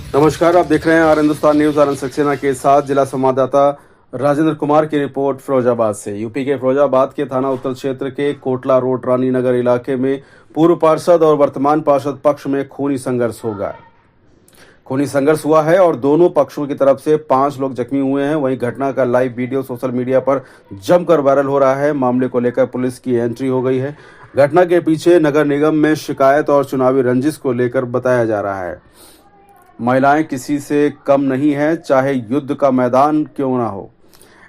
नमस्कार, आप देख रहे हैं आर हिंदुस्तान न्यूज। आनंद सक्सेना के साथ जिला संवाददाता राजेंद्र कुमार की रिपोर्ट फिरोजाबाद से। यूपी के फिरोजाबाद के थाना उत्तर क्षेत्र के कोटला रोड रानी नगर इलाके में पूर्व पार्षद और वर्तमान पार्षद पक्ष में खूनी संघर्ष हुआ है और दोनों पक्षों की तरफ से 5 लोग जख्मी हुए हैं। वहीं घटना का लाइव वीडियो सोशल मीडिया पर जमकर वायरल हो रहा है। मामले को लेकर पुलिस की एंट्री हो गई है। घटना के पीछे नगर निगम में शिकायत और चुनावी रंजिश को लेकर बताया जा रहा है। महिलाएं किसी से कम नहीं है, चाहे युद्ध का मैदान क्यों ना हो।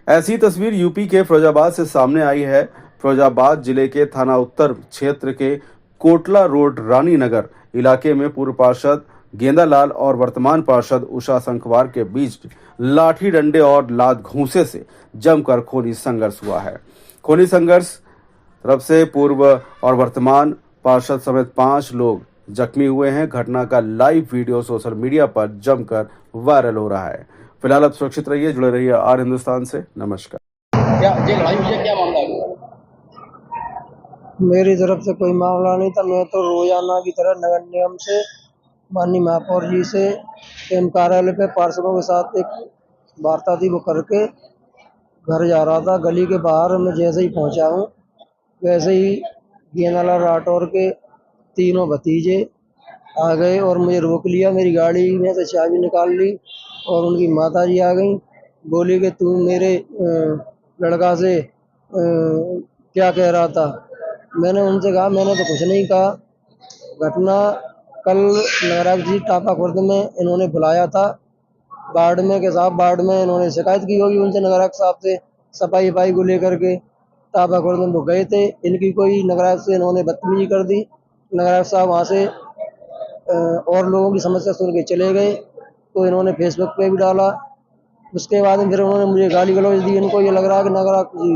ऐसी तस्वीर यूपी के फिरोजाबाद से सामने आई है। फिरोजाबाद जिले के थाना उत्तर क्षेत्र के कोटला रोड रानी नगर इलाके में पूर्व पार्षद गेंदालाल और वर्तमान पार्षद उषा संखवार के बीच लाठी डंडे और लात घूंसे से जमकर खूनी संघर्ष हुआ है। खूनी संघर्ष तरफ से पूर्व और वर्तमान पार्षद समेत 5 लोग जख्मी हुए हैं। घटना का लाइव वीडियो सोशल मीडिया पर जमकर वायरल हो रहा है। फिलहाल आप सुरक्षित रहिए, जुड़े रहिए आर हिंदुस्तान से। नमस्कार। क्या ये लड़ाई हुई है, क्या मामला है? मेरी तरफ से कोई मामला नहीं था। मैं तो रोजाना की तरह नगर निगम से माननीय महापौर जी से एम कार्यालय पे पार्षदों के साथ एक वार्ता थी, वो करके घर जा रहा था। गली के बाहर मैं जैसे ही पहुंचा हूँ वैसे ही गेंदालाल राठौर के तीनों भतीजे आ गए और मुझे रोक लिया। मेरी गाड़ी में से चाबी निकाल ली और उनकी माता जी आ गई। बोली कि तू मेरे लड़का से क्या कह रहा था। मैंने उनसे कहा मैंने तो कुछ नहीं कहा। घटना कल नगराज जी टापा खुर्द में इन्होंने बुलाया था। वार्ड में के साहब वार्ड में इन्होंने शिकायत की होगी उनसे नगराज साहब से सफाई वफाई को लेकर के। टापा खुर्द में वो गए थे, इनकी कोई नगराज से इन्होंने बदतमीजी कर दी। नगराज साहब वहाँ से और लोगों की समस्या सुन के चले गए, तो इन्होंने फेसबुक पे भी डाला। उसके बाद फिर उन्होंने मुझे गाली गलौज दी। इनको ये लग रहा है कि नगराज जी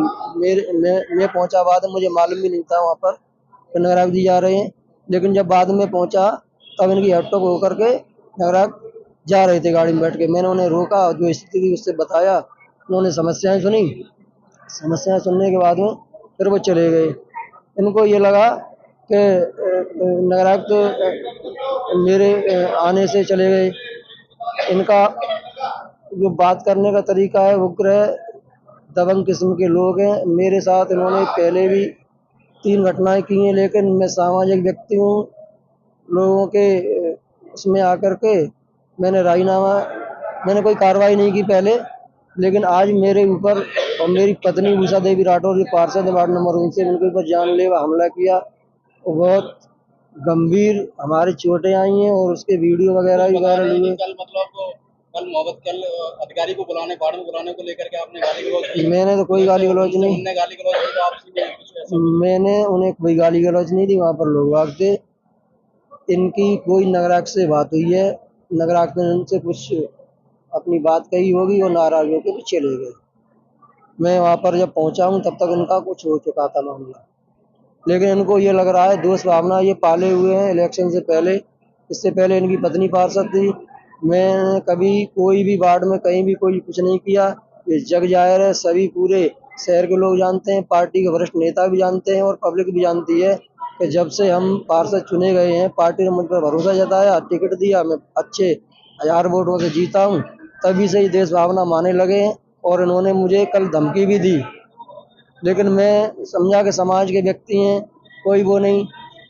मैं पहुंचा बाद में, मुझे मालूम भी नहीं था वहाँ पर कि नगराज जी जा रहे हैं। लेकिन जब बाद में पहुंचा तब इनकी हटटोक होकर के नगराज जा रहे थे गाड़ी में बैठ के। मैंने उन्हें रोका, जो स्थिति थी उससे बताया। उन्होंने समस्याएं सुनी। समस्याएं सुनने के बाद में फिर वो चले गए। इनको ये लगा कि नगराज तो मेरे आने से चले गए। इनका जो बात करने का तरीका है उग्र है, दबंग किस्म के लोग हैं। मेरे साथ इन्होंने पहले भी 3 घटनाएं की हैं, लेकिन मैं सामाजिक व्यक्ति हूँ। लोगों के उसमें आकर के मैंने कोई कार्रवाई नहीं की पहले, लेकिन आज मेरे ऊपर और मेरी पत्नी उषा देवी राठौर जो पार्षद वार्ड नंबर 19 से, उनके ऊपर जानलेवा हमला किया। और बहुत गंभीर हमारे चोटें आई हैं और उसके वीडियो वगैरह भी वायरल हुए। कल अधिकारी को बुलाने, वार्ड में बुलाने को लेकर के आपने गाली गलौज की? मैंने तो कोई गाली गलौज नहीं। उन्होंने गाली गलौज की तो आपसे भी कुछ ऐसा? मैंने उन्हें कोई गाली गलौज नहीं दी। वहाँ पर लोग आग थे। इनकी कोई नगराज से बात हुई है, नगराज ने उनसे कुछ अपनी बात कही होगी और नाराज होकर भी चले गए। मैं वहाँ पर जब पहुँचा हूँ तब तक इनका कुछ हो चुका था मामला। लेकिन इनको ये लग रहा है दोष भावना ये पाले हुए हैं इलेक्शन से पहले। इससे पहले इनकी पत्नी पार्षद थी। मैं कभी कोई भी वार्ड में कहीं भी कोई कुछ नहीं किया। ये जग जाहिर है, सभी पूरे शहर के लोग जानते हैं, पार्टी के वरिष्ठ नेता भी जानते हैं और पब्लिक भी जानती है कि जब से हम पार्षद चुने गए हैं, पार्टी ने मुझ पर भरोसा जताया, टिकट दिया, मैं अच्छे 1000 वोटों से जीता हूँ, तभी से ही देश भावना माने लगे हैं। और इन्होंने मुझे कल धमकी भी दी, लेकिन मैं समझा कि समाज के व्यक्ति हैं, कोई वो नहीं,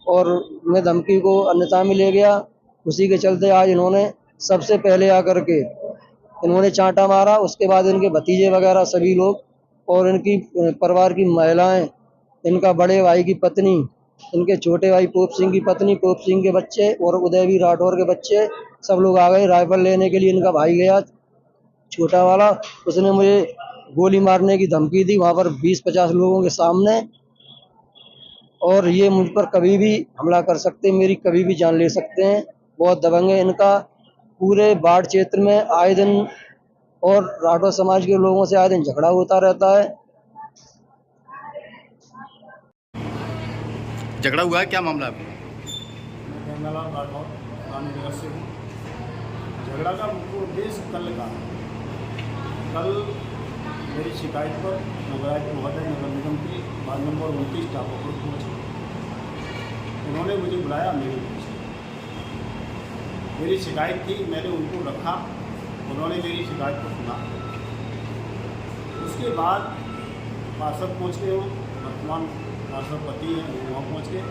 और मैं धमकी को अन्यथा में ले गया। उसी के चलते आज इन्होंने सबसे पहले आकर के इन्होंने चांटा मारा। उसके बाद इनके भतीजे वगैरह सभी लोग और इनकी परिवार की महिलाएं, इनका बड़े भाई की पत्नी, इनके छोटे भाई पोप सिंह की पत्नी, पोप सिंह के बच्चे और उदयवीर राठौर के बच्चे, सब लोग आ गए राइफल लेने के लिए। इनका भाई गया छोटा वाला, उसने मुझे गोली मारने की धमकी दी वहाँ पर 20-50 लोगों के सामने। और ये मुझ पर कभी भी हमला कर सकते हैं, मेरी कभी भी जान ले सकते हैं। बहुत दबंग है इनका। पूरे बाढ़ क्षेत्र में आए दिन और राठौर समाज के लोगों से आए दिन झगड़ा होता रहता है। झगड़ा हुआ है, क्या मामला है? गेंदालाल राठौर रानी नगर से हूँ। झगड़ा का मुख्य उद्देश्य कल मेरी शिकायत पर नगराज महोदय नगर निगम की वार्ड नंबर 29 टापा खुर्द पहुँचे। उन्होंने मुझे बुलाया मेरे ऑफिस। मेरी शिकायत थी, मैंने उनको रखा, उन्होंने मेरी शिकायत को सुना। उसके बाद पार्षद पहुँच गए, वो वर्तमान पार्षद पति हैं, वो वहाँ पहुँच गए।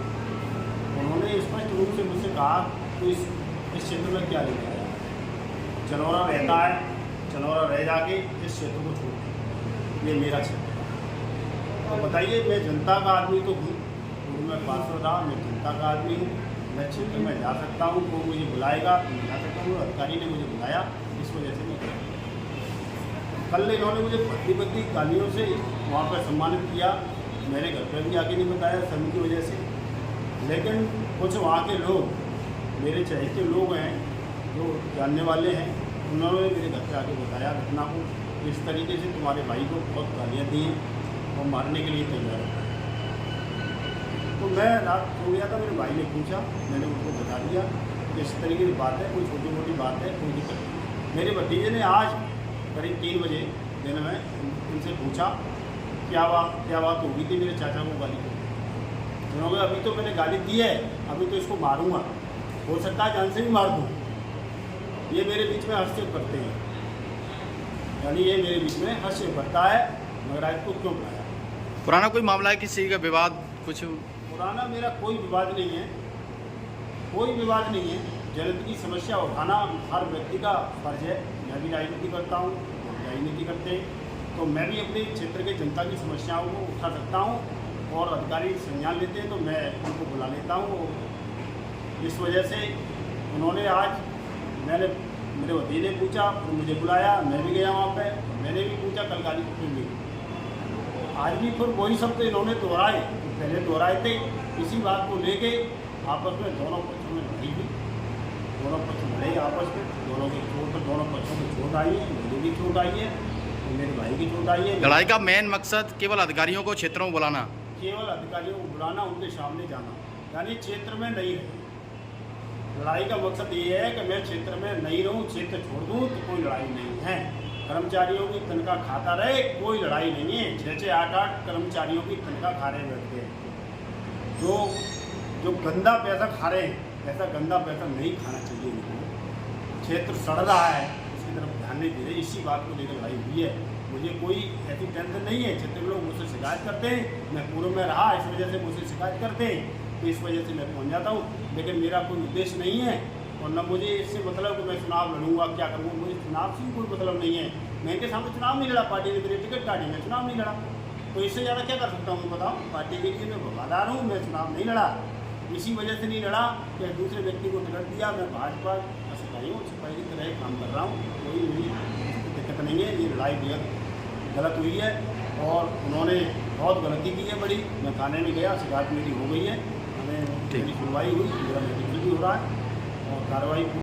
उन्होंने स्पष्ट रूप से मुझसे कहा कि इस क्षेत्र में क्या लेके आया, चनौरा रहता है, चनौरा रह जाके इस क्षेत्र को छोड़ दें, ये मेरा क्षेत्र है। तो बताइए, मैं जनता का आदमी तो हूँ, मैं पार्षद रहा, मैं जनता का आदमी हूँ, मैं क्षेत्र में जा सकता हूँ, वो मुझे बुलाएगा तो मैं जा सकता हूँ। अधिकारी ने मुझे बुलाया, इस वजह से मैं गया। कल इन्होंने मुझे बद्दी गालियों से वहाँ पर सम्मानित किया, मेरे घर पर भी आके नहीं बताया शर्म की वजह से। लेकिन कुछ वहाँ के लोग, मेरे चहेते लोग हैं जो जानने वाले हैं, उन्होंने मेरे घर पे आके बताया घटना को, इस तरीके से तुम्हारे भाई को बहुत गालियाँ दी हैं और मारने के लिए तैयार है। तो मैं रात हो गया था, मेरे भाई ने पूछा, मैंने उनको बता दिया कि इस तरीके की बात है, कोई छोटी मोटी बात है, कोई दिक्कत नहीं। मेरे भतीजे ने आज करीब 3 बजे दिन में उनसे पूछा क्या बात होगी थी मेरे चाचा को गाली को। उन्होंने कहा अभी तो मैंने गाली दी है, अभी तो इसको मारूंगा, हो सकता है जान से भी मार दूँ। ये मेरे बीच में हस्तक्षेप करते हैं, यानी ये मेरे बीच में हस्तक्षेप करता है, मगर आज को क्यों बुलाया? पुराना कोई मामला है, किसी का विवाद कुछ? पुराना मेरा कोई विवाद नहीं है, कोई विवाद नहीं है। जनता की समस्या उठाना हर व्यक्ति का फर्ज है। मैं भी राजनीति करता हूँ, वो भी राजनीति करते हैं, तो मैं भी अपने क्षेत्र के जनता की समस्याओं को उठा सकता हूँ और अधिकारी संज्ञान लेते हैं तो मैं उनको बुला लेता हूँ। इस वजह से उन्होंने आज मेरे वकील ने पूछा तो मुझे बुलाया, मैं भी गया वहाँ पे, मैंने भी पूछा कल गाली क्यों दी। आज भी फिर वही शब्द इन्होंने दोहराए, पहले दोहराए थे। इसी बात को लेके आपस में दोनों पक्षों में लड़ाई हुई, दोनों पक्ष लड़े आपस में, दोनों पक्षों में चोट आई है, मुझे भी चोट आई है, मेरे भाई की चोट आई है। लड़ाई का मेन मकसद केवल अधिकारियों को क्षेत्रों में बुलाना, केवल अधिकारियों को बुलाना, उनके सामने जाना, यानी क्षेत्र में नहीं रहे। लड़ाई का मकसद ये है कि मैं क्षेत्र में नहीं रहूं, क्षेत्र छोड़ दूं, तो कोई लड़ाई नहीं है। कर्मचारियों की तनख्वाह खाता रहे, कोई लड़ाई नहीं है। 6-6, 8-8 कर्मचारियों की तनख्वाह खा रहे बैठते हैं, जो गंदा पैसा खा रहे हैं, ऐसा गंदा पैसा नहीं खाना चाहिए इनको। क्षेत्र सड़ रहा है, उसकी तरफ ध्यान नहीं दे रहे, इसी बात को लेकर लड़ाई हुई है। मुझे कोई ऐसी टेंशन नहीं है। क्षेत्र के लोग मुझसे शिकायत करते हैं, मैं पूर्व में रहा, इस वजह से मुझसे शिकायत करते हैं, तो इस वजह से मैं पहुंच जाता हूं। लेकिन मेरा कोई उद्देश्य नहीं है और न मुझे इससे मतलब कि मैं चुनाव लड़ूंगा, क्या करूँगा, मुझे चुनाव से कोई मतलब नहीं है। मैं इनके सामने चुनाव नहीं लड़ा, पार्टी ने मेरी टिकट काटी, मैं चुनाव नहीं लड़ा, तो इससे ज़्यादा क्या कर सकता हूँ बताओ। पार्टी के लिए मैं वफादार हूँ, मैं चुनाव नहीं लड़ा, इसी वजह से नहीं लड़ा कि दूसरे व्यक्ति को टिकट दिया। मैं भाजपा का सिपाही हूँ, सिपाही की तरह काम कर रहा हूँ, कोई दिक्कत नहीं है। ये लड़ाई बेहद गलत हुई है और उन्होंने बहुत गलती की है बड़ी। मैं थाने में गया, शिकायत मेरी हो गई है, हमें मेरी सुनवाई हुई, मेरा मेडिकल भी हो रहा है और कार्रवाई